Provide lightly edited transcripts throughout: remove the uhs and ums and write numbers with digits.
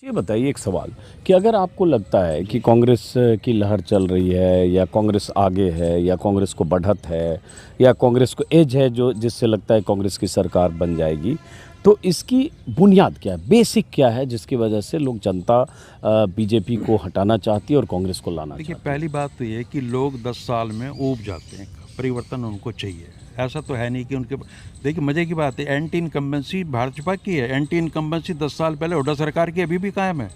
ये बताइए एक सवाल कि अगर आपको लगता है कि कांग्रेस की लहर चल रही है या कांग्रेस आगे है या कांग्रेस को बढ़त है या कांग्रेस को एज है जो जिससे लगता है कांग्रेस की सरकार बन जाएगी, तो इसकी बुनियाद क्या है, बेसिक क्या है जिसकी वजह से लोग जनता बीजेपी को हटाना चाहती है और कांग्रेस को लाना देखिए, चाहती है? पहली बात तो ये है कि लोग 10 साल में ऊब जाते हैं, परिवर्तन उनको चाहिए। ऐसा तो है नहीं कि उनके, देखिए मज़े की बात है, एंटी इनकम्बेंसी भाजपा की है। एंटी इनकम्बेंसी 10 साल पहले हुड्डा सरकार की अभी भी कायम है।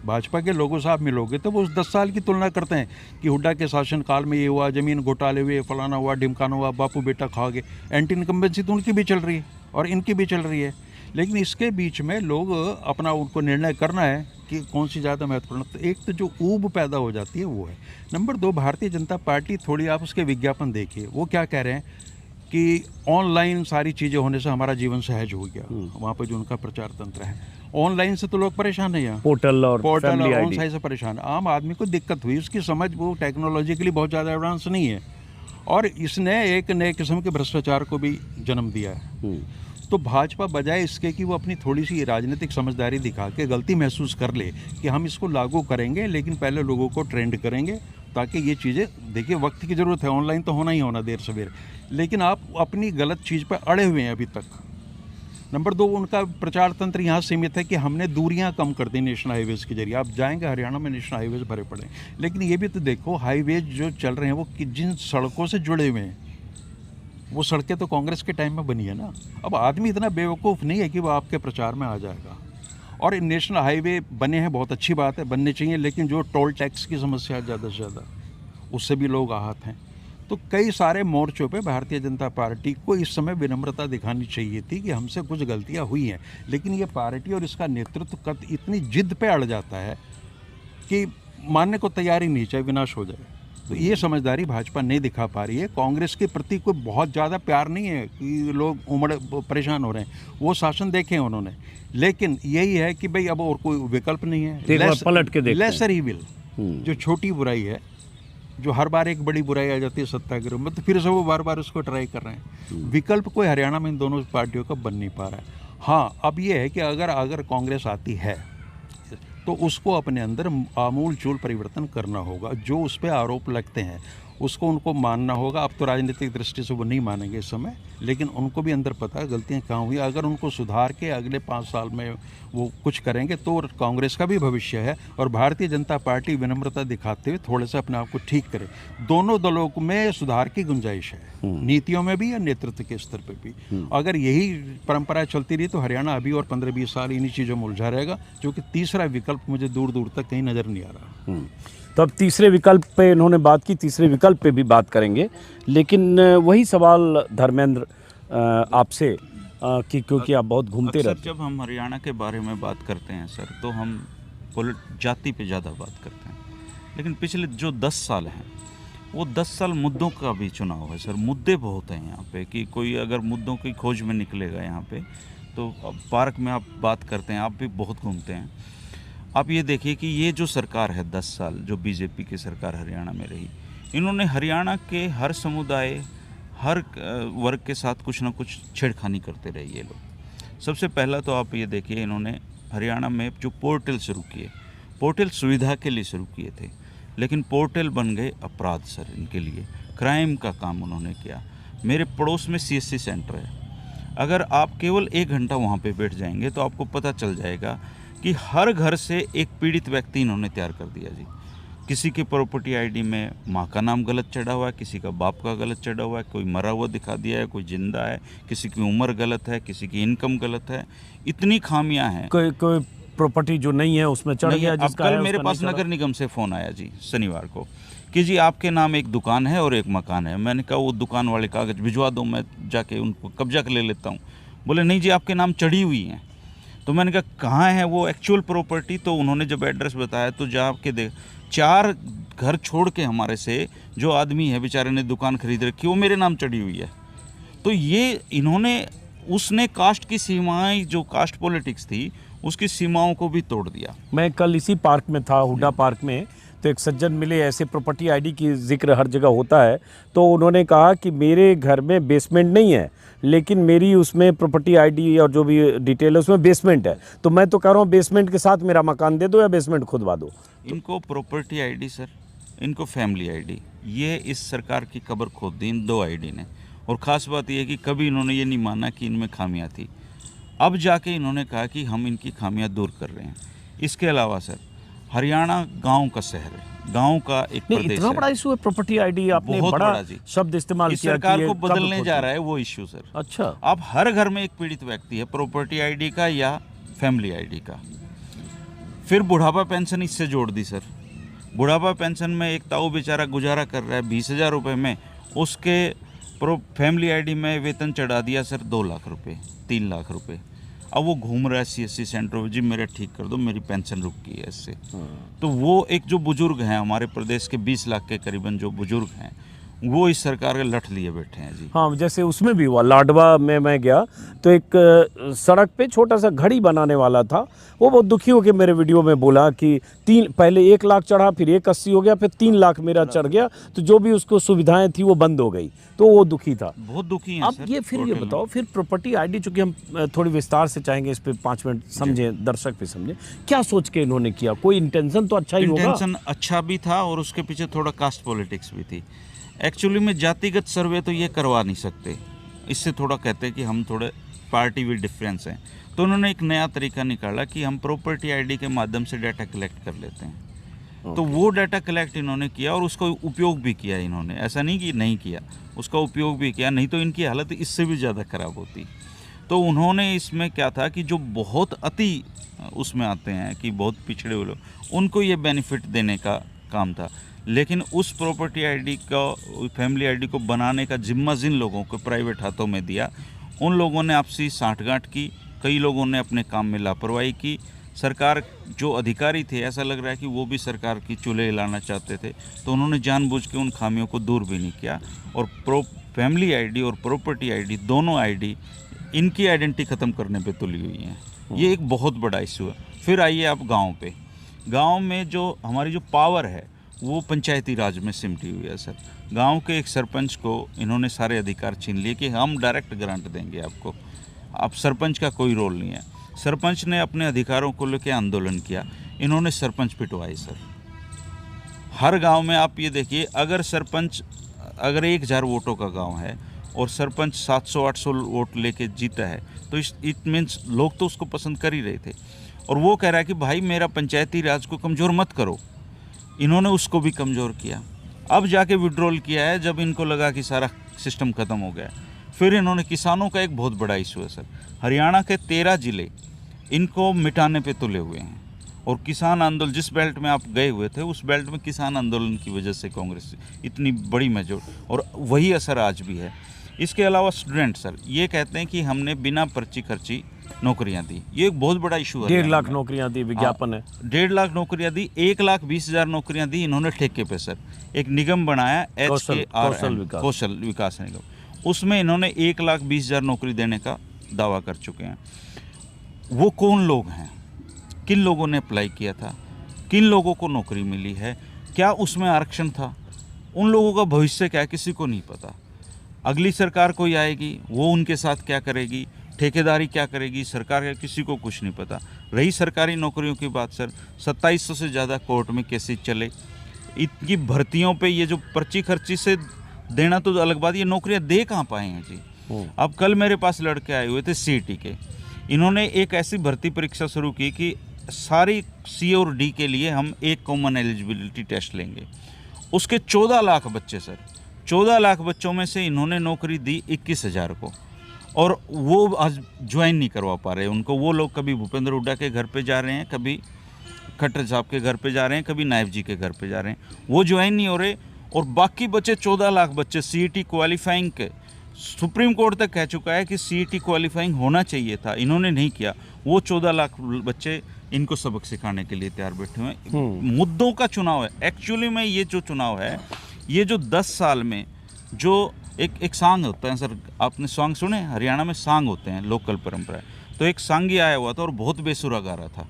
भाजपा के लोगों से आप मिलोगे तो वो उस 10 साल की तुलना करते हैं कि हुड्डा के शासनकाल में ये हुआ, ज़मीन घोटाले हुए, फलाना हुआ, ढिमकाना हुआ, बापू बेटा खा गए। एंटी इनकम्बेंसी तो उनकी भी चल रही है और इनकी भी चल रही है। लेकिन इसके बीच में लोग अपना उनको निर्णय करना है कि कौन सी ज़्यादा महत्वपूर्ण। तो एक तो जो ऊब पैदा हो जाती है वो है। नंबर 2, भारतीय जनता पार्टी, थोड़ी आप उसके विज्ञापन देखिए, वो क्या कह रहे हैं कि ऑनलाइन सारी चीज़ें होने से हमारा जीवन सहज हो गया। वहाँ पर जो उनका प्रचार तंत्र है, ऑनलाइन से तो लोग परेशान नहीं हैं। पोर्टल और फैमिली ऑन आईडी। साइट से परेशान। आम आदमी को दिक्कत हुई, उसकी समझ वो टेक्नोलॉजिकली बहुत ज़्यादा एडवांस नहीं है और इसने एक नए किस्म के भ्रष्टाचार को भी जन्म दिया है। तो भाजपा बजाय इसके कि वो अपनी थोड़ी सी राजनीतिक समझदारी दिखा के गलती महसूस कर ले कि हम इसको लागू करेंगे, लेकिन पहले लोगों को ट्रेंड करेंगे ताकि ये चीज़ें, देखिए वक्त की ज़रूरत है, ऑनलाइन तो होना ही होना देर सवेर, लेकिन आप अपनी गलत चीज़ पर अड़े हुए हैं अभी तक। नंबर 2, उनका प्रचार तंत्र यहाँ सीमित है कि हमने दूरियां कम कर दी नेशनल हाईवेज़ के जरिए। आप जाएंगे हरियाणा में नेशनल हाईवेज़ भरे पड़े, लेकिन ये भी तो देखो हाईवेज जो चल रहे हैं वो जिन सड़कों से जुड़े हुए हैं, वो सड़कें तो कांग्रेस के टाइम में बनी है ना। अब आदमी इतना बेवकूफ़ नहीं है कि वो आपके प्रचार में आ जाएगा। और नेशनल हाईवे बने हैं, बहुत अच्छी बात है, बनने चाहिए, लेकिन जो टोल टैक्स की समस्या है ज़्यादा से ज़्यादा, उससे भी लोग आहत हैं। तो कई सारे मोर्चों पे भारतीय जनता पार्टी को इस समय विनम्रता दिखानी चाहिए थी कि हमसे कुछ गलतियां हुई हैं, लेकिन ये पार्टी और इसका नेतृत्व इतनी जिद पे अड़ जाता है कि मानने को तैयार ही नहीं, चाहे विनाश हो जाए। तो ये समझदारी भाजपा नहीं दिखा पा रही है। कांग्रेस के प्रति कोई बहुत ज़्यादा प्यार नहीं है कि लोग उमड़ परेशान हो रहे हैं, वो शासन देखे हैं उन्होंने, लेकिन यही है कि भाई अब और कोई विकल्प नहीं है। पलट के देखते हैं। लेसर इविल, जो छोटी बुराई है, जो हर बार एक बड़ी बुराई आ जाती है सत्याग्रह में, तो फिर से वो बार बार उसको ट्राई कर रहे हैं। विकल्प कोई हरियाणा में इन दोनों पार्टियों का बन नहीं पा रहा है। हाँ, अब ये है कि अगर कांग्रेस आती है तो उसको अपने अंदर आमूल चूल परिवर्तन करना होगा। जो उस पर आरोप लगते हैं उसको उनको मानना होगा। अब तो राजनीतिक दृष्टि से वो नहीं मानेंगे इस समय, लेकिन उनको भी अंदर पता है गलतियाँ कहाँ हुई। अगर उनको सुधार के अगले 5 साल में वो कुछ करेंगे तो कांग्रेस का भी भविष्य है और भारतीय जनता पार्टी विनम्रता दिखाते हुए थोड़े से अपने आप को ठीक करे। दोनों दलों में सुधार की गुंजाइश है, नीतियों में भी या नेतृत्व के स्तर पर भी। अगर यही परंपरा चलती रही तो हरियाणा अभी और 15-20 साल इन्हीं चीज़ों में उलझा रहेगा, जो कि तीसरा विकल्प मुझे दूर दूर तक कहीं नज़र नहीं आ रहा। तो अब तीसरे विकल्प पे इन्होंने बात की, तीसरे विकल्प पे भी बात करेंगे, लेकिन वही सवाल धर्मेंद्र आपसे कि क्योंकि आप बहुत घूमते रहते हैं। जब हम हरियाणा के बारे में बात करते हैं सर, तो हम जाति पे ज़्यादा बात करते हैं, लेकिन पिछले जो 10 साल हैं वो 10 साल मुद्दों का भी चुनाव है सर। मुद्दे बहुत हैं यहाँ पे कि कोई अगर मुद्दों की खोज में निकलेगा यहाँ पे, तो अब पार्क में आप बात करते हैं, आप भी बहुत घूमते हैं। आप ये देखिए कि ये जो सरकार है 10 साल, जो बीजेपी की सरकार हरियाणा में रही, इन्होंने हरियाणा के हर समुदाय, हर वर्ग के साथ कुछ ना कुछ छेड़खानी करते रहे ये लोग। सबसे पहला तो आप ये देखिए, इन्होंने हरियाणा में जो पोर्टल शुरू किए, पोर्टल सुविधा के लिए शुरू किए थे, लेकिन पोर्टल बन गए अपराध सर इनके लिए। क्राइम का काम उन्होंने किया। मेरे पड़ोस में CSC सेंटर है, अगर आप केवल 1 घंटा वहाँ पे बैठ जाएंगे तो आपको पता चल जाएगा कि हर घर से एक पीड़ित व्यक्ति इन्होंने तैयार कर दिया जी। किसी की प्रॉपर्टी आईडी में माँ का नाम गलत चढ़ा हुआ है, किसी का बाप का गलत चढ़ा हुआ है, कोई मरा हुआ दिखा दिया है, कोई जिंदा है, किसी की उम्र गलत है, किसी की इनकम गलत है। इतनी खामियां हैं। कोई प्रॉपर्टी जो नहीं है उसमें चढ़ गया, जिसका कल मेरे पास नगर निगम से फ़ोन आया जी शनिवार को कि जी आपके नाम एक दुकान है और एक मकान है। मैंने कहा वो दुकान वाले कागज़ भिजवा दो, मैं जाके उनको कब्जा कर ले लेता हूँ। बोले नहीं जी आपके नाम चढ़ी हुई हैं। तो मैंने कहा कहाँ है वो एक्चुअल प्रॉपर्टी? तो उन्होंने जब एड्रेस बताया तो जाके देख, 4 घर छोड़ के हमारे से जो आदमी है बेचारे ने दुकान खरीद रखी, वो मेरे नाम चढ़ी हुई है। तो ये इन्होंने, उसने कास्ट की सीमाएं, जो कास्ट पॉलिटिक्स थी उसकी सीमाओं को भी तोड़ दिया। मैं कल इसी पार्क में था, हुड्डा पार्क में, तो एक सज्जन मिले, ऐसे प्रॉपर्टी आईडी की जिक्र हर जगह होता है, तो उन्होंने कहा कि मेरे घर में बेसमेंट नहीं है, लेकिन मेरी उसमें प्रॉपर्टी आईडी और जो भी डिटेल है उसमें बेसमेंट है, तो मैं तो कह रहा हूँ बेसमेंट के साथ मेरा मकान दे दो या बेसमेंट खुदवा दो। इनको प्रॉपर्टी आईडी सर, इनको फैमिली आईडी, ये इस सरकार की कब्र खोद दी इन 2 आईडी ने। और ख़ास बात यह है कि कभी इन्होंने ये नहीं माना कि इनमें खामियां थी। अब जाके इन्होंने कहा कि हम इनकी खामियां दूर कर रहे हैं। इसके अलावा सर, हरियाणा गांव का शहर है, गांव का एक नहीं, प्रदेश इतना है। बड़ा इशू है प्रॉपर्टी आईडी, आपने बहुत बड़ा बड़ा जी। शब्द इस्तेमाल इस किया सरकार कि ये को कब्र बदलने खोद जा दी। रहा है वो इश्यू सर। अच्छा, अब हर घर में एक पीड़ित व्यक्ति है प्रॉपर्टी आईडी का या फैमिली आईडी का। फिर बुढ़ापा पेंशन इससे जोड़ दी सर। बुढ़ापा पेंशन में एक ताऊ बेचारा गुजारा कर रहा है 20,000 रुपये में, उसके फैमिली आईडी में वेतन चढ़ा दिया सर 2 लाख रुपए, 3 लाख रुपए। अब वो घूम रहा है CSC सेंटर, जी मेरा ठीक कर दो, मेरी पेंशन रुक गई है इससे। तो वो एक जो बुजुर्ग हैं हमारे प्रदेश के 20 लाख के करीबन जो बुजुर्ग हैं, वो इस सरकार के लठ लिए बैठे हैं जी। हाँ, जैसे उसमें भी हुआ, लाडवा में मैं गया तो एक सड़क पे छोटा सा घड़ी बनाने वाला था, वो बहुत दुखी होकर मेरे वीडियो में बोला कि पहले 1 लाख चढ़ा, फिर 1,80 हो गया, फिर 3 लाख मेरा चढ़ गया, तो जो भी उसको सुविधाएं थी वो बंद हो गई, तो वो दुखी था। बहुत दुखी हैं अब सर। ये फिर ये टोटल बताओ, फिर प्रॉपर्टी आईडी, चूंकि हम थोड़ी विस्तार से चाहेंगे इस पे 5 मिनट समझें, दर्शक भी समझें, क्या सोच के इन्होंने किया? कोई इंटेंशन तो अच्छा ही होगा। इंटेंशन अच्छा भी था और उसके पीछे थोड़ा कास्ट पॉलिटिक्स भी थी। एक्चुअली में जातिगत सर्वे तो ये करवा नहीं सकते, इससे थोड़ा कहते हैं कि हम थोड़े पार्टी विद डिफरेंस हैं। तो उन्होंने एक नया तरीका निकाला कि हम प्रॉपर्टी आईडी के माध्यम से डाटा कलेक्ट कर लेते हैं। तो वो डाटा कलेक्ट इन्होंने किया और उसका उपयोग भी किया इन्होंने, ऐसा नहीं कि नहीं किया, उसका उपयोग भी किया, नहीं तो इनकी हालत इससे भी ज़्यादा ख़राब होती। तो उन्होंने इसमें क्या था कि जो बहुत अति उसमें आते हैं कि बहुत पिछड़े हुए लोग, उनको ये बेनिफिट देने का काम था। लेकिन उस प्रॉपर्टी आईडी का, फैमिली आईडी को बनाने का जिम्मा जिन लोगों को प्राइवेट हाथों में दिया, उन लोगों ने आपसी साठगांठ की, कई लोगों ने अपने काम में लापरवाही की। सरकार जो अधिकारी थे, ऐसा लग रहा है कि वो भी सरकार की चूल्हे हिलाना चाहते थे, तो उन्होंने जानबूझ के उन खामियों को दूर भी नहीं किया। और फैमिली आईडी और प्रॉपर्टी आईडी, दोनों आईडी इनकी आइडेंटिटी ख़त्म करने पे तुली हुई हैं। ये एक बहुत बड़ा इशू है। फिर आइए आप गांव पे। गांव में जो हमारी जो पावर है वो पंचायती राज में सिमटी हुई है सर। गांव के एक सरपंच को इन्होंने सारे अधिकार छीन लिए कि हम डायरेक्ट ग्रांट देंगे आपको, अब सरपंच का कोई रोल नहीं है। सरपंच ने अपने अधिकारों को लेकर आंदोलन किया, इन्होंने सरपंच पिटवाए सर। हर गांव में आप ये देखिए, अगर 1,000 वोटों का गांव है और सरपंच 700-800 वोट लेके जीता है, तो इट मीन्स लोग तो उसको पसंद कर ही रहे थे। और वो कह रहा है कि भाई मेरा पंचायती राज को कमज़ोर मत करो। इन्होंने उसको भी कमज़ोर किया। अब जाके विड्रॉल किया है जब इनको लगा कि सारा सिस्टम ख़त्म हो गया। फिर इन्होंने, किसानों का एक बहुत बड़ा इशू है सर, हरियाणा के 13 ज़िले इनको मिटाने पे तुले हुए हैं। और किसान आंदोलन, जिस बेल्ट में आप गए हुए थे, उस बेल्ट में किसान आंदोलन की वजह से कांग्रेस इतनी बड़ी मेजोर, और वही असर आज भी है। इसके अलावा स्टूडेंट सर ये कहते हैं कि हमने बिना पर्ची खर्ची नौकरियां दी, ये एक बहुत बड़ा इशू है। 1.5 लाख नौकरियां दी, विज्ञापन है। 1.5 लाख नौकरियां दी, 1,20,000 नौकरियां दी इन्होंने ठेके पे सर। एक निगम बनाया कौशल विकास निगम, उसमें इन्होंने 1,20,000 नौकरी देने का दावा कर चुके हैं। वो कौन लोग हैं, किन लोगों ने अप्लाई किया था, किन लोगों को नौकरी मिली है, क्या उसमें आरक्षण था, उन लोगों का भविष्य क्या है किसी को नहीं पता। अगली सरकार कोई आएगी वो उनके साथ क्या करेगी, ठेकेदारी क्या करेगी, सरकार का किसी को कुछ नहीं पता। रही सरकारी नौकरियों की बात सर, 2700 से ज़्यादा कोर्ट में केसेस चले। इनकी भर्तियों पे ये जो पर्ची खर्ची से देना तो अलग बात, ये नौकरियां दे कहाँ पाए हैं जी। अब कल मेरे पास लड़के आए हुए थे CET के, इन्होंने एक ऐसी भर्ती परीक्षा शुरू की कि सारी C और D के लिए हम एक कॉमन एलिजिबिलिटी टेस्ट लेंगे। उसके 14 लाख बच्चे सर, 14 लाख बच्चों में से इन्होंने नौकरी दी 21,000 को, और वो आज ज्वाइन नहीं करवा पा रहे उनको। वो लोग कभी भूपेंद्र हुड्डा के घर पे जा रहे हैं, कभी खट्टर साहब के घर पे जा रहे हैं, कभी नायब जी के घर पे जा रहे हैं, वो ज्वाइन नहीं हो रहे। और बाकी बच्चे 14 लाख बच्चे CET क्वालिफाइंग के, सुप्रीम कोर्ट तक कह चुका है कि CET क्वालिफाइंग होना चाहिए था, इन्होंने नहीं किया। वो 14 लाख बच्चे इनको सबक सिखाने के लिए तैयार बैठे हुए हैं। मुद्दों का चुनाव है एक्चुअली में। ये जो चुनाव है, ये जो 10 साल में जो एक सांग होता है सर, आपने सॉन्ग सुने, हरियाणा में सांग होते हैं, लोकल परंपरा। तो एक सांगी आया हुआ था और बहुत बेसुरा गा रहा था,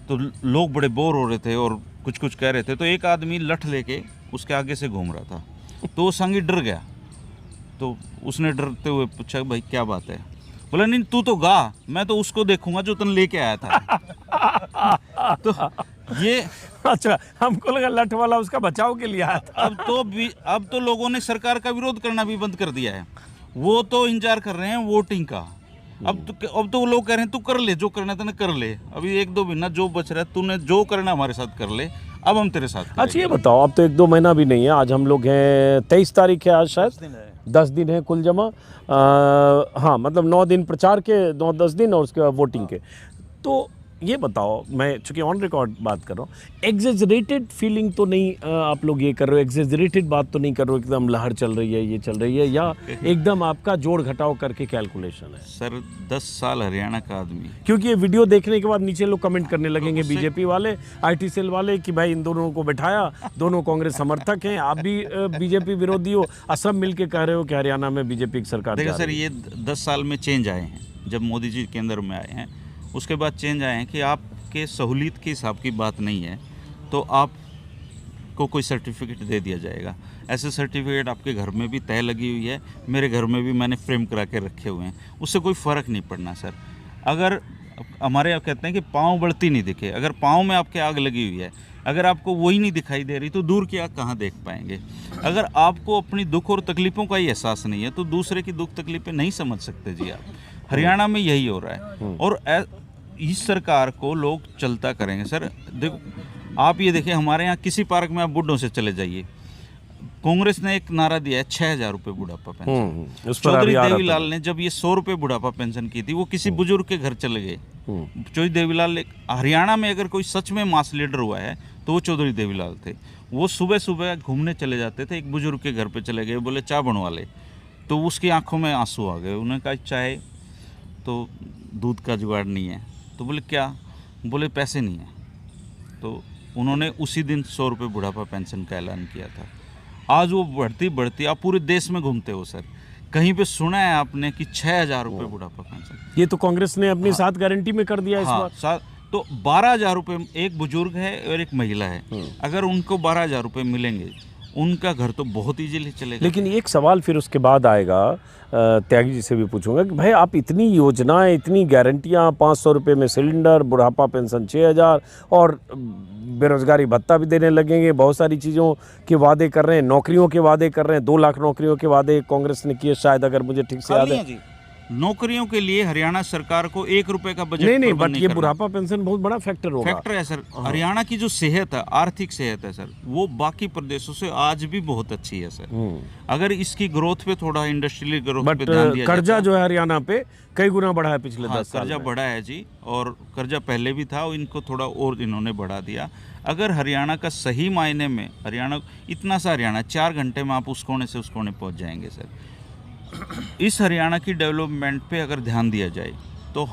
तो लोग बड़े बोर हो रहे थे और कुछ कुछ कह रहे थे, तो एक आदमी लठ लेके उसके आगे से घूम रहा था, तो वो संगी डर गया। तो उसने डरते हुए पूछा भाई क्या बात है? बोला नहीं तू तो गा, मैं तो उसको देखूंगा जो तन लेके आया था। तो ये अच्छा, हमको लगा लठ वाला उसका बचाव के लिए आया था। अब तो लोगों ने सरकार का विरोध करना भी बंद कर दिया है। वो तो इंतजार कर रहे हैं वोटिंग का। अब तो लोग कह रहे हैं तू कर ले, जो करना है तूने कर ले, अभी 1-2 महीना जो बच रहा है तूने जो करना हमारे साथ कर ले, अब हम तेरे साथ करेंगे। अच्छा ये बताओ, अब तो 1-2 महीना भी नहीं है, आज हम लोग हैं 23 तारीख है, आज शायद 10 दिन है कुल जमा। हाँ मतलब 9 दिन प्रचार के, 9-10 दिन और उसके बाद वोटिंग के। तो ये बताओ, मैं चूंकि ऑन रिकॉर्ड बात कर रहा हूँ, एग्जेजरेटेड फीलिंग तो नहीं आप लोग ये कर रहे हो, एग्जेजरेटेड बात तो नहीं कर रहे हो एकदम लहर चल रही है ये चल रही है, या एकदम आपका जोड़ घटाव करके कैलकुलेशन है? सर 10 साल हरियाणा का आदमी, क्योंकि ये वीडियो देखने के बाद नीचे लोग कमेंट करने लगेंगे, बीजेपी वाले, आईटी सेल वाले, कि भाई इन दोनों को बैठाया, दोनों कांग्रेस समर्थक हैं, आप भी बीजेपी विरोधी हो, और सब मिलके कह रहे हो कि हरियाणा में बीजेपी की सरकार। देखिए सर, ये 10 साल में चेंज आए हैं, जब मोदी जी केंद्र में आए हैं उसके बाद चेंज आए हैं कि आपके सहूलियत के हिसाब की बात नहीं है तो आपको कोई सर्टिफिकेट दे दिया जाएगा। ऐसे सर्टिफिकेट आपके घर में भी तय लगी हुई है, मेरे घर में भी मैंने फ्रेम करा के रखे हुए हैं, उससे कोई फ़र्क नहीं पड़ना सर। अगर हमारे यहाँ कहते हैं कि पाँव बढ़ती नहीं दिखे, अगर पाँव में आपके आग लगी हुई है, अगर आपको वही नहीं दिखाई दे रही तो दूर की आग कहाँ देख पाएंगे? अगर आपको अपनी दुख और तकलीफ़ों का ही एहसास नहीं है तो दूसरे की दुख तकलीफ़ें नहीं समझ सकते जी आप। हरियाणा में यही हो रहा है और इस सरकार को लोग चलता करेंगे सर। देखो आप ये देखिए, हमारे यहाँ किसी पार्क में आप बुढ़ों से चले जाइए, कांग्रेस ने एक नारा दिया है 6,000 रुपये बुढ़ापा पेंशन। चौधरी देवीलाल ने जब ये 100 रुपये बुढ़ापा पेंशन की थी, वो किसी बुजुर्ग के घर चले गए। चौधरी देवीलाल, हरियाणा में अगर कोई सच में मास लीडर हुआ है तो वो चौधरी देवीलाल थे। वो सुबह सुबह घूमने चले जाते थे, एक बुजुर्ग के घर पे चले गए, बोले चाय बनवा ले, तो उसकी आंखों में आंसू आ गए। उन्होंने कहा चाय तो दूध का जुगाड़ नहीं है, तो बोले क्या? बोले पैसे नहीं है। तो उन्होंने उसी दिन 100 रुपये बुढ़ापा पेंशन का ऐलान किया था। आज वो बढ़ती बढ़ती, आप पूरे देश में घूमते हो सर, कहीं पे सुना है आपने कि 6,000 रुपये बुढ़ापा पेंशन? ये तो कांग्रेस ने अपनी 7 गारंटी में कर दिया इस बार। तो 12,000 रुपये, एक बुजुर्ग है और एक महिला है, अगर उनको 12,000 रुपये मिलेंगे, उनका घर तो बहुत ईजिली चलेगा। लेकिन एक सवाल फिर उसके बाद आएगा, त्यागी जी से भी पूछूंगा कि भाई आप इतनी योजनाएं, इतनी गारंटियां, 500 रुपये में सिलेंडर, बुढ़ापा पेंशन 6,000 और बेरोजगारी भत्ता भी देने लगेंगे, बहुत सारी चीज़ों के वादे कर रहे हैं, नौकरियों के वादे कर रहे हैं, 2 लाख नौकरियों के वादे कांग्रेस ने किए शायद, अगर मुझे ठीक से याद है। नौकरियों के लिए हरियाणा सरकार को 1 रुपए का बजट नहीं, बट ये बुढ़ापा पेंशन बहुत बड़ा फैक्टर होगा। फैक्टर है सर। हरियाणा की जो सेहत है, आर्थिक सेहत है सर, वो बाकी प्रदेशों से आज भी बहुत अच्छी है सर। अगर इसकी ग्रोथ पे थोड़ा, इंडस्ट्रियल ग्रोथ पे ध्यान दिया, कर्जा जो है हरियाणा पे कई गुना बढ़ा है पिछले 10 साल। कर्जा बढ़ा है जी, और कर्जा पहले भी था, इनको थोड़ा और इन्होंने बढ़ा दिया। अगर हरियाणा का सही मायने में, हरियाणा इतना सा हरियाणा 4 घंटे में आप उस कोने से उस कोने पहुँच जाएंगे सर। इस हरियाणा की डेवलपमेंट पे अगर ध्यान दिया जाए तो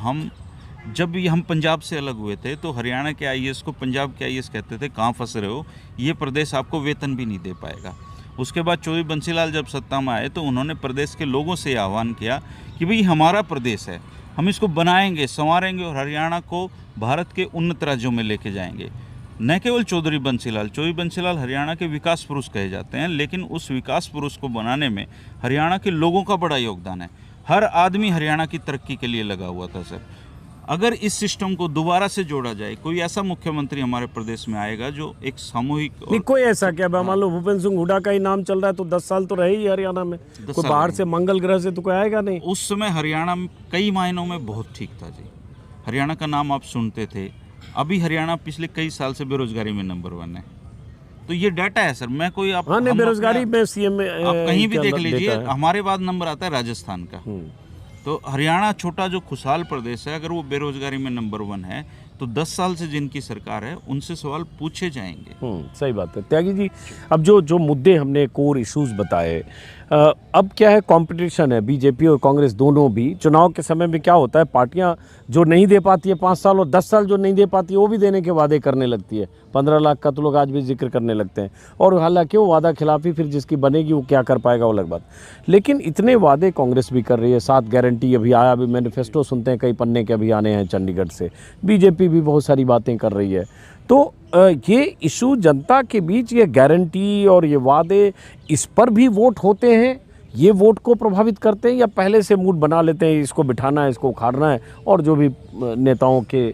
जब हम पंजाब से अलग हुए थे तो हरियाणा के आईएएस को पंजाब के आईएएस कहते थे कहाँ फंस रहे हो, ये प्रदेश आपको वेतन भी नहीं दे पाएगा। उसके बाद चौधरी बंसीलाल जब सत्ता में आए तो उन्होंने प्रदेश के लोगों से आह्वान किया कि भाई हमारा प्रदेश है, हम इसको बनाएंगे, संवारेंगे और हरियाणा को भारत के उन्नत राज्यों में लेके जाएंगे। न केवल चौधरी बंसीलाल हरियाणा के विकास पुरुष कहे जाते हैं, लेकिन उस विकास पुरुष को बनाने में हरियाणा के लोगों का बड़ा योगदान है। हर आदमी हरियाणा की तरक्की के लिए लगा हुआ था सर। अगर इस सिस्टम को दोबारा से जोड़ा जाए, कोई ऐसा मुख्यमंत्री हमारे प्रदेश में आएगा जो एक सामूहिक नहीं, कोई ऐसा क्या, मान लो भूपेंद्र सिंह हुड्डा का ही नाम चल रहा है तो 10 साल तो रहे ही हरियाणा में, कोई बाहर से मंगल ग्रह से तो कोई आएगा नहीं। उस समय हरियाणा में कई मायनों में बहुत ठीक था जी, हरियाणा का नाम आप सुनते थे। अभी हरियाणा पिछले कई साल से बेरोजगारी में नंबर 1 है, तो ये डाटा है सर। मैं कोई आप बेरोजगारी में सीएम में आप कहीं भी देख लीजिए, हमारे बाद नंबर आता है राजस्थान का। तो हरियाणा छोटा जो खुशहाल प्रदेश है, अगर वो बेरोजगारी में नंबर 1 है तो 10 साल से जिनकी सरकार है उनसे सवाल पूछे जाएंगे। सही बात है त्यागी जी। अब जो मुद्दे हमने कोर इश्यूज बताए, अब क्या है, कंपटीशन है, बीजेपी और कांग्रेस दोनों भी। चुनाव के समय में क्या होता है, पार्टियां जो नहीं दे पाती है 5 साल और 10 साल जो नहीं दे पाती है वो भी देने के वादे करने लगती है। 15 लाख का तो लोग आज भी जिक्र करने लगते हैं, और हालांकि वो वादा खिलाफी फिर जिसकी बनेगी वो क्या कर पाएगा वो अलग बात। लेकिन इतने वादे कांग्रेस भी कर रही है, 7 गारंटी अभी आया, अभी मैनिफेस्टो सुनते हैं कई पन्ने के अभी आने हैं चंडीगढ़ से। बीजेपी भी बहुत सारी बातें कर रही है। तो ये इशू जनता के बीच, ये गारंटी और ये वादे, इस पर भी वोट होते हैं, ये वोट को प्रभावित करते हैं, या पहले से मूड बना लेते हैं इसको बिठाना है, इसको उखाड़ना है, और जो भी नेताओं के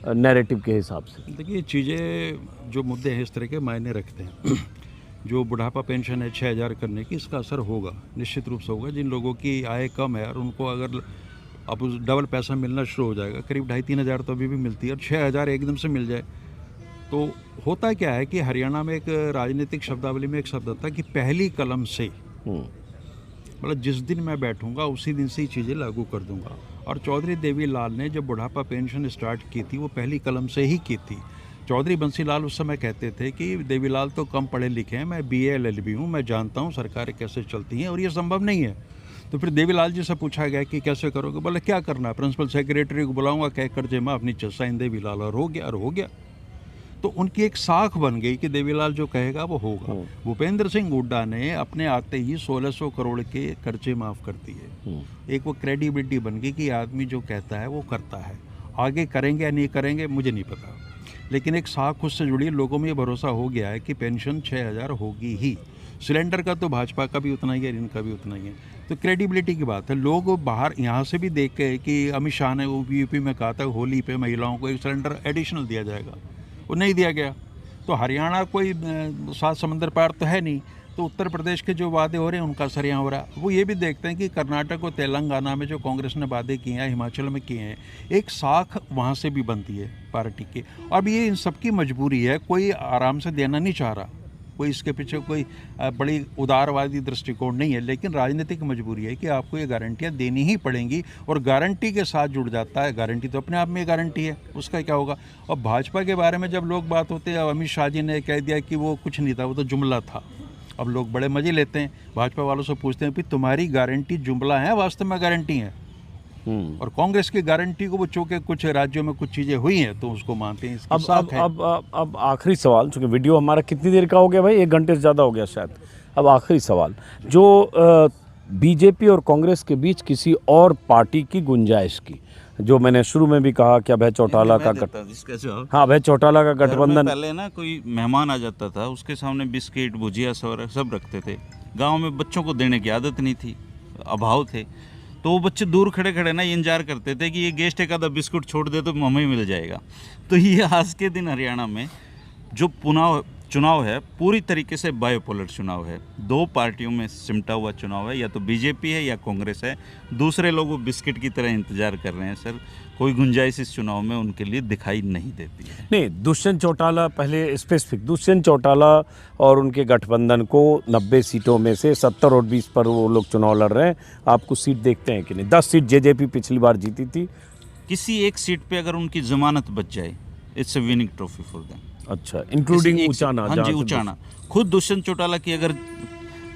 नैरेटिव के हिसाब से? देखिए, चीज़ें जो मुद्दे हैं इस तरह के मायने रखते हैं। जो बुढ़ापा पेंशन है 6,000 करने की, इसका असर होगा, निश्चित रूप से होगा। जिन लोगों की आय कम है और उनको अगर अब उस डबल पैसा मिलना शुरू हो जाएगा, करीब 2,500-3 हज़ार तो अभी भी मिलती है, और 6,000 एकदम से मिल जाए, तो होता क्या है कि हरियाणा में एक राजनीतिक शब्दावली में एक शब्द था कि पहली कलम से, मतलब जिस दिन मैं बैठूंगा उसी दिन से ही चीज़ें लागू कर दूंगा। और चौधरी देवीलाल ने जब बुढ़ापा पेंशन स्टार्ट की थी, वो पहली कलम से ही की थी। चौधरी बंसीलाल उस समय कहते थे कि देवीलाल तो कम पढ़े लिखे हैं, मैं BA LLB हूँ, मैं जानता हूँ सरकारें कैसे चलती हैं और ये संभव नहीं है। तो फिर देवीलाल जी से पूछा गया कि कैसे करोगे? बोले क्या करना है, प्रिंसिपल सेक्रेटरी को बुलाऊंगा, कह कर्जे माफ, नीचे साइन देवीलाल, और हो गया। तो उनकी एक साख बन गई कि देवीलाल जो कहेगा वो होगा। भूपेंद्र सिंह हुड्डा ने अपने आते ही 1600 करोड़ के कर्जे माफ़ कर दिए। एक वो क्रेडिबिलिटी बन गई कि आदमी जो कहता है वो करता है। आगे करेंगे या नहीं करेंगे मुझे नहीं पता, लेकिन एक साख उससे जुड़ी, लोगों में ये भरोसा हो गया है कि पेंशन 6,000 होगी ही। सिलेंडर का तो भाजपा का भी उतना ही है, इनका भी उतना ही है। तो क्रेडिबिलिटी की बात है। लोग बाहर यहाँ से भी देख के कि अमित शाह ने वो यूपी में कहा था होली पे महिलाओं को एक सिलेंडर एडिशनल दिया जाएगा, वो नहीं दिया गया। तो हरियाणा कोई 7 समंदर पार तो है नहीं, तो उत्तर प्रदेश के जो वादे हो रहे हैं उनका असर यहाँ हो रहा है। वो ये भी देखते हैं कि कर्नाटक और तेलंगाना में जो कांग्रेस ने वादे किए हैं, हिमाचल में किए हैं, एक साख वहाँ से भी बनती है पार्टी की। अब ये इन सबकी मजबूरी है, कोई आराम से देना नहीं चाह रहा, कोई इसके पीछे कोई बड़ी उदारवादी दृष्टिकोण नहीं है, लेकिन राजनीतिक मजबूरी है कि आपको ये गारंटियाँ देनी ही पड़ेंगी। और गारंटी के साथ जुड़ जाता है, गारंटी तो अपने आप में गारंटी है, उसका क्या होगा। और भाजपा के बारे में जब लोग बात होते हैं, अमित शाह जी ने कह दिया कि वो कुछ नहीं था, वो तो जुमला था। अब लोग बड़े मजे लेते हैं, भाजपा वालों से पूछते हैं कि तुम्हारी गारंटी जुमला है, वास्तव में गारंटी है। और कांग्रेस की गारंटी को वो चूंकि कुछ राज्यों में कुछ चीज़ें हुई हैं तो उसको मानते हैं। अब आखिरी सवाल, चूँकि वीडियो हमारा कितनी देर का हो गया भाई, 1 घंटे से ज़्यादा हो गया शायद। अब आखिरी सवाल, जो बीजेपी और कांग्रेस के बीच किसी और पार्टी की गुंजाइश की, जो मैंने शुरू में भी कहा कि अभय चौटाला का अभय चौटाला का गठबंधन, पहले ना कोई मेहमान आ जाता था, उसके सामने बिस्किट भुजिया सब रखते थे। गाँव में बच्चों को देने की आदत नहीं थी, अभाव थे, तो वो बच्चे दूर खड़े खड़े ना इंतजार करते थे कि ये गेस्ट एक आधा बिस्कुट छोड़ दे तो हमें मिल जाएगा। तो ये आज के दिन हरियाणा में जो चुनाव है पूरी तरीके से बायोपोलर चुनाव है। 2 पार्टियों में सिमटा हुआ चुनाव है, या तो बीजेपी है या कांग्रेस है। दूसरे लोग वो बिस्किट की तरह इंतजार कर रहे हैं सर। कोई गुंजाइश इस चुनाव में उनके लिए दिखाई नहीं देती है। नहीं, दुष्यंत चौटाला, पहले स्पेसिफिक दुष्यंत चौटाला और उनके गठबंधन को 90 सीटों में से 70 और 20 पर वो लोग चुनाव लड़ रहे हैं। आप कुछ सीट देखते हैं कि नहीं? 10 सीट जेजेपी पिछली बार जीती थी। किसी एक सीट पे अगर उनकी जमानत बच जाए, it's a winning trophy for them. अच्छा, इंक्लूडिंग उचाना? हाँ जी, उचाना। खुद दुष्यंत चौटाला की अगर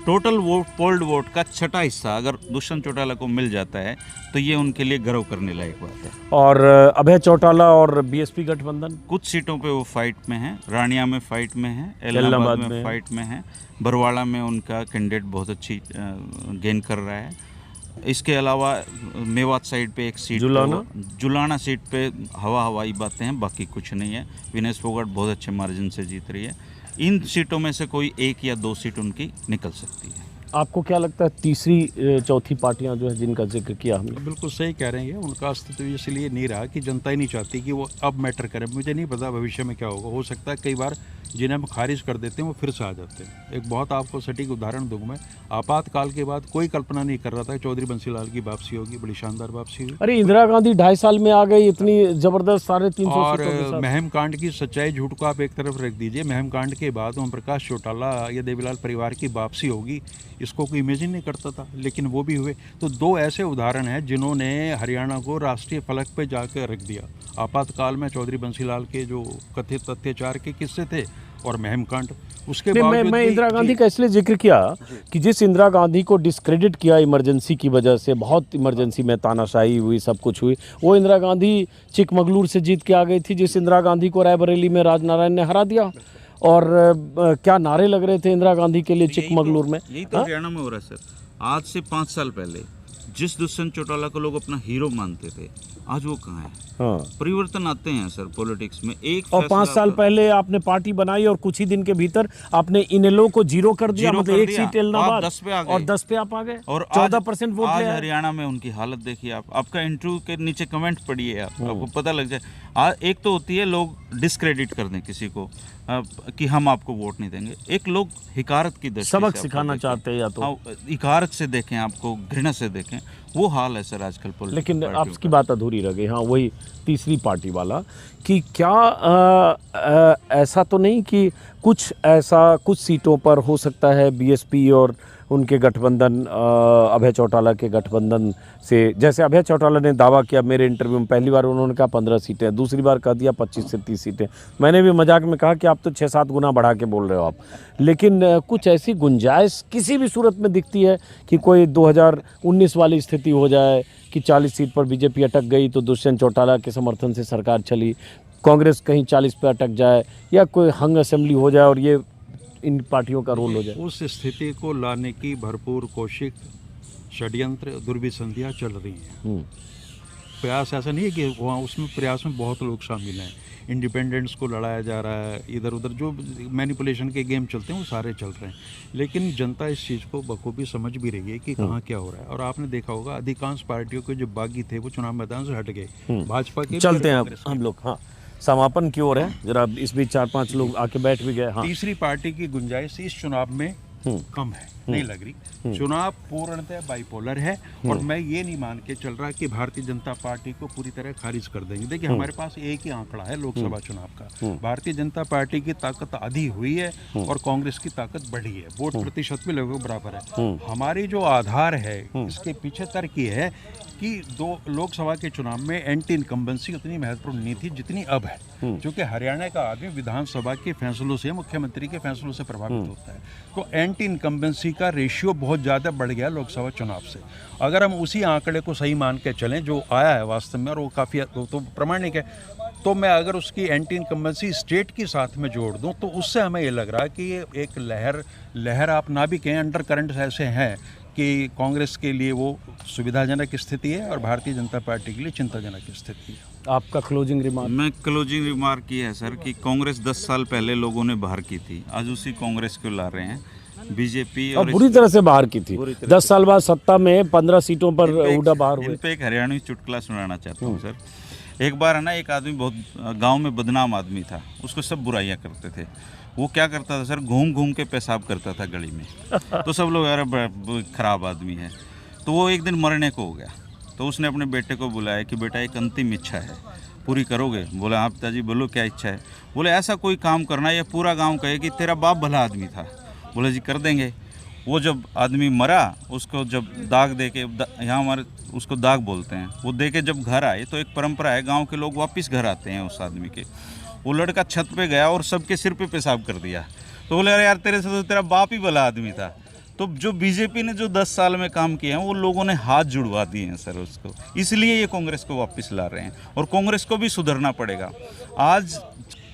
टोटल वोट, पोल्ड वोट का 6वां हिस्सा अगर दुष्यंत चौटाला को मिल जाता है तो ये उनके लिए गर्व करने लायक बात है। और अभय चौटाला और बीएसपी गठबंधन कुछ सीटों पे वो फाइट में है। रानिया में फाइट में है, इलाहाबाद में फाइट में है, बरवाड़ा में उनका कैंडिडेट बहुत अच्छी गेन कर रहा है। इसके अलावा मेवात साइड पे एक सीट, जुलाना सीट पे हवाई बातें हैं, बाकी कुछ नहीं है। विनेश फोगाट बहुत अच्छे मार्जिन से जीत रही है। इन सीटों में से कोई 1 या 2 सीट उनकी निकल सकती है। आपको क्या लगता है तीसरी चौथी पार्टियां जो है जिनका जिक्र किया हमने? बिल्कुल सही कह रहे हैं, उनका अस्तित्व इसलिए नहीं रहा कि जनता ही नहीं चाहती कि वो अब मैटर करे। मुझे नहीं पता भविष्य में क्या होगा, हो सकता है कई बार जिन्हें हम खारिज कर देते हैं वो फिर से आ जाते हैं। एक बहुत आपको सटीक उदाहरण दूंगा मैं, आपातकाल के बाद कोई कल्पना नहीं कर रहा था चौधरी बंसीलाल की वापसी होगी, बड़ी शानदार वापसी हुई। अरे इंदिरा गांधी 2.5 साल में आ गई, इतनी जबरदस्त 350 और महम कांड की सच्चाई झूठ को आप एक तरफ रख दीजिए, महम कांड के बाद ओम प्रकाश चौटाला या देवीलाल परिवार की वापसी होगी, इसको कोई इमेजिन नहीं करता था, लेकिन वो भी हुए। तो 2 ऐसे उदाहरण हैं जिन्होंने हरियाणा को राष्ट्रीय फलक पे जाकर रख दिया। आपातकाल में चौधरी बंसीलाल के जो कथित अत्याचार के किस्से थे और महम कांड, उसके बाद मैं इंदिरा गांधी का इसलिए जिक्र किया कि जिस इंदिरा गांधी को डिस्क्रेडिट किया इमरजेंसी की वजह से, बहुत इमरजेंसी में तानाशाही हुई, सब कुछ हुई, वो इंदिरा गांधी चिकमगलूर से जीत के आ गई थी, जिस इंदिरा गांधी को रायबरेली में राजनारायण ने हरा दिया। और क्या नारे लग रहे थे इंदिरा गांधी के लिए चिकमगलूर में। यही तो हरियाणा में हो रहा है सर। आज से 5 साल पहले जिस दुष्यंत चौटाला को लोग अपना हीरो मानते थे, आज वो कहाँ है? हाँ। परिवर्तन आते हैं सर पॉलिटिक्स में। एक और 5 साल पहले आपने पार्टी बनाई और कुछ ही दिन के भीतर आपने इनेलो को जीरो कर दिया, जीरो मतलब कर एक दिया। सीट एलनाबाद 10 पे आ गए। और 10 पे आप आ गए और 14% वोट आज ले आए। हरियाणा में उनकी हालत देखिए आप। आपका इंटरव्यू के नीचे कमेंट पढ़िए आप, आपको पता लग जाए। एक तो होती है लोग डिस्क्रेडिट कर दें किसी को कि हम आपको वोट नहीं देंगे। एक लोग हिकारत की दृष्टि सबक से आपको सिखाना देखें। चाहते हैं या तो। हाँ, हिकारत से देखें, आपको घृणा से देखें, वो हाल है सर आजकल पॉलिटिकल लेकिन पार्टियों आपकी का। बात अधूरी रह गई। हाँ, वही तीसरी पार्टी वाला कि क्या ऐसा तो नहीं कि कुछ सीटों पर हो सकता है बीएसपी और उनके गठबंधन, अभय चौटाला के गठबंधन से, जैसे अभय चौटाला ने दावा किया मेरे इंटरव्यू में, पहली बार उन्होंने कहा 15 सीटें, दूसरी बार कह दिया 25 से 30 सीटें। मैंने भी मजाक में कहा कि आप तो 6-7 गुना बढ़ा के बोल रहे हो आप। लेकिन कुछ ऐसी गुंजाइश किसी भी सूरत में दिखती है कि कोई 2019 वाली स्थिति हो जाए कि 40 सीट पर बीजेपी अटक गई तो दुष्यंत चौटाला के समर्थन से सरकार चली, कांग्रेस कहीं 40 पे अटक जाए, या कोई हंग असेंबली हो जाए और ये इन पार्टियों का रोल हो जाए? उस स्थिति को लाने की भरपूर कोशिश, षड्यंत्र, दुर्विसंधियाँ चल रही हैं। प्रयास ऐसा नहीं है कि वहाँ उसमें प्रयास में बहुत लोग शामिल हैं। इंडिपेंडेंट्स को लड़ाया जा रहा है, इधर उधर जो मैनिपुलेशन के गेम चलते हैं वो सारे चल रहे हैं। लेकिन जनता इस चीज़ को बखूबी समझ भी रही है कि कहाँ क्या हो रहा है। और आपने देखा होगा अधिकांश पार्टियों के जो बागी थे वो चुनाव मैदान से हट गए। भाजपा के चलते हैं अब हम लोग, हाँ, समापन की ओर है जरा। इस बीच 4-5 लोग आके बैठ भी गए। हाँ, तीसरी पार्टी की गुंजाइश इस चुनाव में कम है, नहीं लग रही। चुनाव पूर्णतः बाइपोलर है और मैं ये नहीं मान के चल रहा कि भारतीय जनता पार्टी को पूरी तरह खारिज कर देंगे। देखिए, हमारे पास एक ही आंकड़ा है लोकसभा चुनाव का। भारतीय जनता पार्टी की ताकत आधी हुई है और कांग्रेस की ताकत बढ़ी है। वोट प्रतिशत भी लगभग बराबर है। हमारी जो आधार है इसके पीछे तर्क ये है कि लोकसभा के चुनाव में एंटी इनकम्बेंसी उतनी महत्वपूर्ण नहीं थी जितनी अब है, क्योंकि हरियाणा का आदमी विधानसभा के फैसलों से, मुख्यमंत्री के फैसलों से प्रभावित होता है। तो एंटी इनकम्बेंसी का रेशियो बहुत ज़्यादा बढ़ गया लोकसभा चुनाव से। अगर हम उसी आंकड़े को सही मान के चलें जो आया है वास्तव में, और वो काफ़ी तो प्रमाणिक है, तो मैं अगर उसकी एंटी इनकम्बेंसी स्टेट के साथ में जोड़ दूं तो उससे हमें ये लग रहा है कि ये एक लहर आप ना भी कहें, अंडर करंट ऐसे हैं कि कांग्रेस के लिए वो सुविधाजनक स्थिति है और भारतीय जनता पार्टी के लिए चिंताजनक स्थिति है। आपका क्लोजिंग रिमार्क? मैं क्लोजिंग रिमार्क ये है सर कि कांग्रेस 10 साल पहले लोगों ने बाहर की थी, आज उसी कांग्रेस को ला रहे हैं बीजेपी और बुरी तरह से बाहर की थी। 10 साल बाद सत्ता में 15 सीटों पर हुड्डा बाहर हुए। इन पे एक हरियाणवी चुटकुला सुनाना चाहता हूँ सर। एक बार है ना, एक आदमी बहुत गांव में बदनाम आदमी था, उसको सब बुराइयां करते थे। वो क्या करता था सर, घूम घूम के पेशाब करता था गली में। तो सब लोग यार खराब आदमी है। तो वो एक दिन मरने को हो गया, तो उसने अपने बेटे को बुलाया कि बेटा एक अंतिम इच्छा है, पूरी करोगे? बोला हाँ पिताजी बोलो क्या इच्छा है? बोले ऐसा कोई काम करना ये पूरा गाँव कहे कि तेरा बाप भला आदमी था। बोले जी कर देंगे। वो जब आदमी मरा उसको जब दाग दे के, यहाँ हमारे उसको दाग बोलते हैं, वो दे के जब घर आए तो एक परंपरा है गांव के लोग वापस घर आते हैं उस आदमी के। वो लड़का छत पे गया और सबके सिर पे पेशाब कर दिया। तो बोले अरे यार तेरे से तो तेरा बाप ही भला आदमी था। तो जो बीजेपी ने जो 10 साल में काम किए हैं वो लोगों ने हाथ जुड़वा दिए हैं सर उसको, इसलिए ये कांग्रेस को वापस ला रहे हैं और कांग्रेस को भी सुधरना पड़ेगा। आज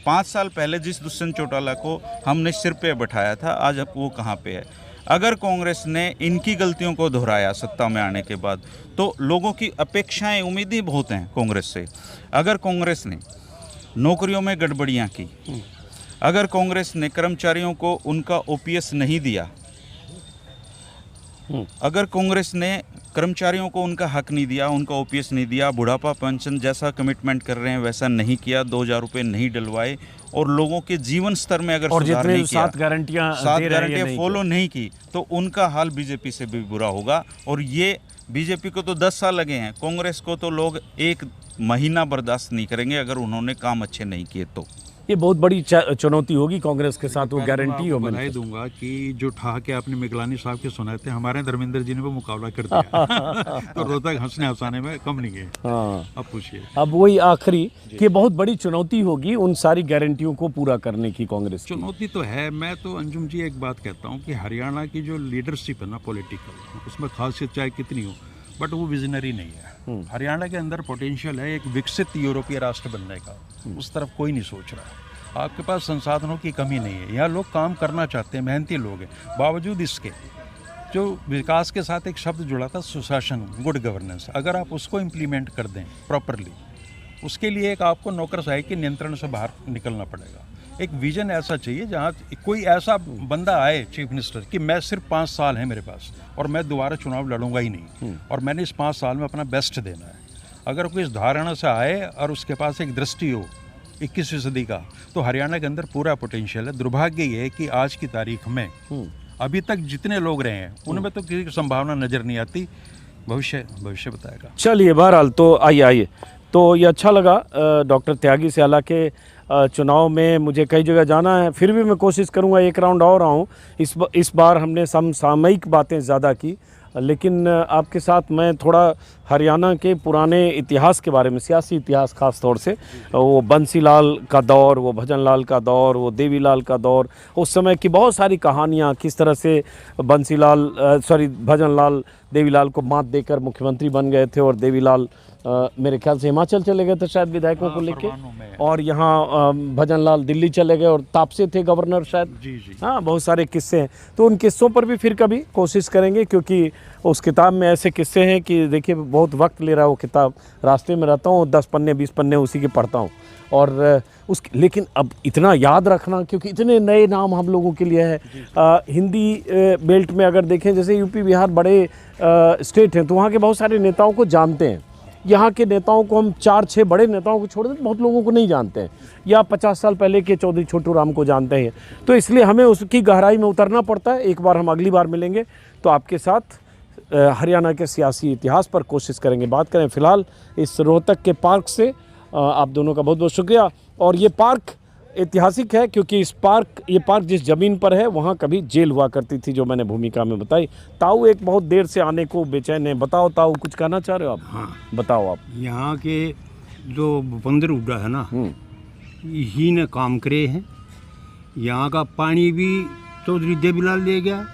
5 साल पहले जिस दुष्यंत चौटाला को हमने सिर पे बैठाया था, आज वो कहाँ पे है? अगर कांग्रेस ने इनकी गलतियों को दोहराया सत्ता में आने के बाद, तो लोगों की अपेक्षाएं, उम्मीदें बहुत हैं कांग्रेस से। अगर कांग्रेस ने नौकरियों में गड़बड़ियां की, अगर कांग्रेस ने कर्मचारियों को उनका ओपीएस नहीं दिया, अगर कांग्रेस ने कर्मचारियों को उनका हक नहीं दिया, उनका ओपीएस नहीं दिया, बुढ़ापा पेंशन जैसा कमिटमेंट कर रहे हैं वैसा नहीं किया, 2000 रुपये नहीं डलवाए और लोगों के जीवन स्तर में अगर सुधार नहीं किया, 7 गारंटियां फॉलो नहीं की, तो उनका हाल बीजेपी से भी बुरा होगा। और ये बीजेपी को तो 10 साल लगे हैं, कांग्रेस को तो लोग 1 महीना बर्दाश्त नहीं करेंगे अगर उन्होंने काम अच्छे नहीं किए तो। ये बहुत बड़ी चुनौती होगी कांग्रेस के साथ, वो गारंटी हो। बधाई दूंगा कि जो ठहाके आपने मिगलानी साहब के सुनाए थे, हमारे धर्मेंद्र जी ने वो मुकाबला कर दिया। तो रोहतक हंसने हंसाने में कम नहीं है। हाँ, अब पूछिए। अब वही आखिरी कि बहुत बड़ी चुनौती होगी उन सारी गारंटियों को पूरा करने की कांग्रेस की। चुनौती तो है। मैं तो अंजुम जी एक बात कहता हूँ कि हरियाणा की जो लीडरशिप है ना पॉलिटिकल, उसमें खासियत चाहे कितनी हो, बट वो विजनरी नहीं है। हरियाणा के अंदर पोटेंशियल है एक विकसित यूरोपीय राष्ट्र बनने का, उस तरफ कोई नहीं सोच रहा। आपके पास संसाधनों की कमी नहीं है, यहाँ लोग काम करना चाहते हैं, मेहनती लोग हैं। बावजूद इसके जो विकास के साथ एक शब्द जुड़ा था, सुशासन, गुड गवर्नेंस, अगर आप उसको इम्प्लीमेंट कर दें प्रॉपरली, उसके लिए एक आपको नौकरशाही के नियंत्रण से बाहर निकलना पड़ेगा। एक विजन ऐसा चाहिए जहाँ कोई ऐसा बंदा आए चीफ मिनिस्टर कि मैं सिर्फ 5 साल है मेरे पास और मैं दोबारा चुनाव लड़ूंगा ही नहीं, और मैंने इस 5 साल में अपना बेस्ट देना है। अगर कोई इस धारणा से आए और उसके पास एक दृष्टि हो 21वीं सदी का, तो हरियाणा के अंदर पूरा पोटेंशियल है। दुर्भाग्य ये है कि आज की तारीख में अभी तक जितने लोग रहे हैं उनमें तो किसी की संभावना नज़र नहीं आती। भविष्य बताएगा। चलिए, बहरहाल तो आइए तो ये अच्छा लगा डॉक्टर त्यागी से। हालांकि चुनाव में मुझे कई जगह जाना है, फिर भी मैं कोशिश करूंगा एक राउंड और आऊँ। इस बार हमने समसामयिक बातें ज़्यादा की, लेकिन आपके साथ मैं थोड़ा हरियाणा के पुराने इतिहास के बारे में, सियासी इतिहास खास तौर से, वो बंसीलाल का दौर, वो भजनलाल का दौर, वो देवीलाल का दौर, उस समय की बहुत सारी कहानियाँ, किस तरह से भजनलाल देवीलाल को मात देकर मुख्यमंत्री बन गए थे, और देवीलाल मेरे ख्याल से हिमाचल चले गए थे शायद विधायकों को लेके, और यहाँ भजनलाल दिल्ली चले गए और तापसे थे गवर्नर शायद। जी। हाँ, बहुत सारे किस्से हैं, तो उन किस्सों पर भी फिर कभी कोशिश करेंगे, क्योंकि उस किताब में ऐसे किस्से हैं कि देखिए बहुत वक्त ले रहा है वो किताब। रास्ते में रहता हूँ, 10 पन्ने 20 पन्ने उसी के पढ़ता हूँ, और लेकिन अब इतना याद रखना, क्योंकि इतने नए नाम हम लोगों के लिए है। हिंदी बेल्ट में अगर देखें, जैसे यूपी बिहार बड़े स्टेट हैं, तो वहाँ के बहुत सारे नेताओं को जानते हैं। यहाँ के नेताओं को हम 4-6 बड़े नेताओं को छोड़ दें, बहुत लोगों को नहीं जानते हैं, या 50 साल पहले के चौधरी छोटू राम को जानते हैं। तो इसलिए हमें उसकी गहराई में उतरना पड़ता है। एक बार हम अगली बार मिलेंगे तो आपके साथ हरियाणा के सियासी इतिहास पर कोशिश करेंगे बात करें। फ़िलहाल इस रोहतक के पार्क से आप दोनों का बहुत बहुत शुक्रिया। और ये पार्क ऐतिहासिक है, क्योंकि ये पार्क जिस ज़मीन पर है वहाँ कभी जेल हुआ करती थी, जो मैंने भूमिका में बताई। ताऊ एक बहुत देर से आने को बेचैन है। बताओ ताऊ, कुछ कहना चाह रहे हो आप? हाँ, बताओ आप। यहाँ के जो भूपेंद्र हुड्डा है ना, यही ने काम करे हैं। यहाँ का पानी भी चौधरी देवीलाल ले गया,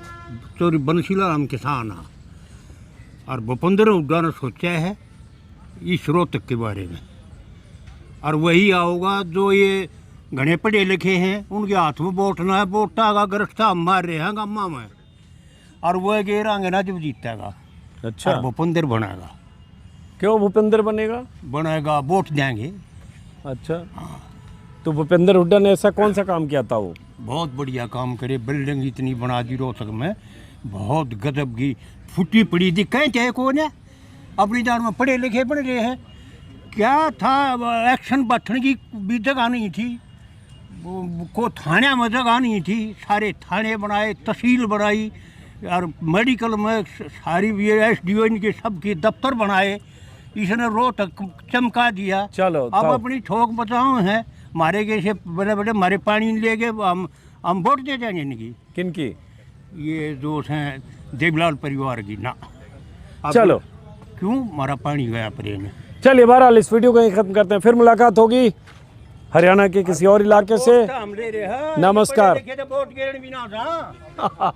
चौधरी बंसीलाल हम किसान हैं, और भूपेंद्र हुड्डा ने सोचा है इस रोहतक के बारे में। और वही आओगा जो ये घने पढ़े लिखे हैं, उनके हाथ में वोटना है, वोटा का गरस्ता हम मार रहे हैं गम्मा में, और वह गेरांगे ना जब जीतेगा। अच्छा, और भूपेंद्र बनेगा। क्यों भूपेंद्र बनेगा? वोट देंगे। अच्छा, तो भूपेंद्र हुड्डा ने ऐसा कौन सा काम किया था? वो बहुत बढ़िया काम करे, बिल्डिंग इतनी बना दी रोहतक में, बहुत गजब की। फुटी पड़ी थी, कहीं चाहे कौन है अपनी जान में पढ़े लिखे बन रहे हैं। क्या था, एक्शन बैठने की भी जगह नहीं थी, को थाने में जगह नहीं थी, सारे थाने बनाए, तहसील बनाई, और मेडिकल में सारी SDO इनके सबके दफ्तर बनाए। इसने रोहतक चमका दिया। चलो, अब अपनी ठोक बचाओ है, मारे गए से बड़े बड़े मारे पानी ले गए, हम वोट दे देंगे इनकी। किनकी? ये जो हैं देवीलाल परिवार की ना। चलो, क्यों मारा पानी गया प्रेम। चलिए, बहरहाल इस वीडियो को यहीं खत्म करते हैं। फिर मुलाकात होगी हरियाणा के किसी और इलाके से। नमस्कार। पढ़े लिखे तो वोट गिरन भी ना था।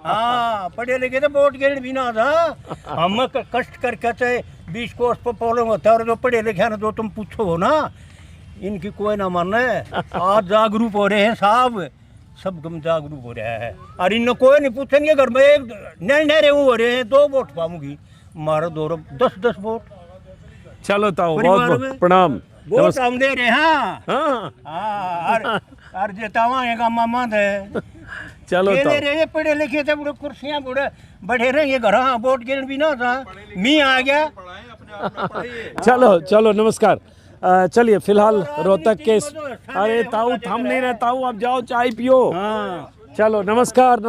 हाँ, पढ़े लिखे तो वोट गिरन भी ना था। हम कष्ट करके चाहे 20 कोस पर पोलिंग होता है, और जो पढ़े लिखे ना, जो तुम पूछो हो ना, इनकी कोई ना माने। आज जागरूक हो रहे हैं साहब, सब गम जागरूक हो रहा है, और इन कोई नहीं पूछेंगे। घर में एक नहरे हो रहे हैं, 2 वोट पाऊंगी, मारो 10 वोट। चलो ताऊ, बहुत बहुत प्रणाम। वोट हम दे रहे हैं। हाँ, और जितावाएगा मामा दे। चलो ताऊ, रहे पढ़े लिखे थे, बुढ़े कुर्सियां बुढ़े बैठे रहेंगे घर। हाँ, वोट गिरन भी ना था, मी आ गया। चलो नमस्कार। चलिए, फिलहाल रोहतक के अरे ताऊ थम नहीं रहे ताऊ, आप जाओ चाय पियो। चलो, नमस्कार।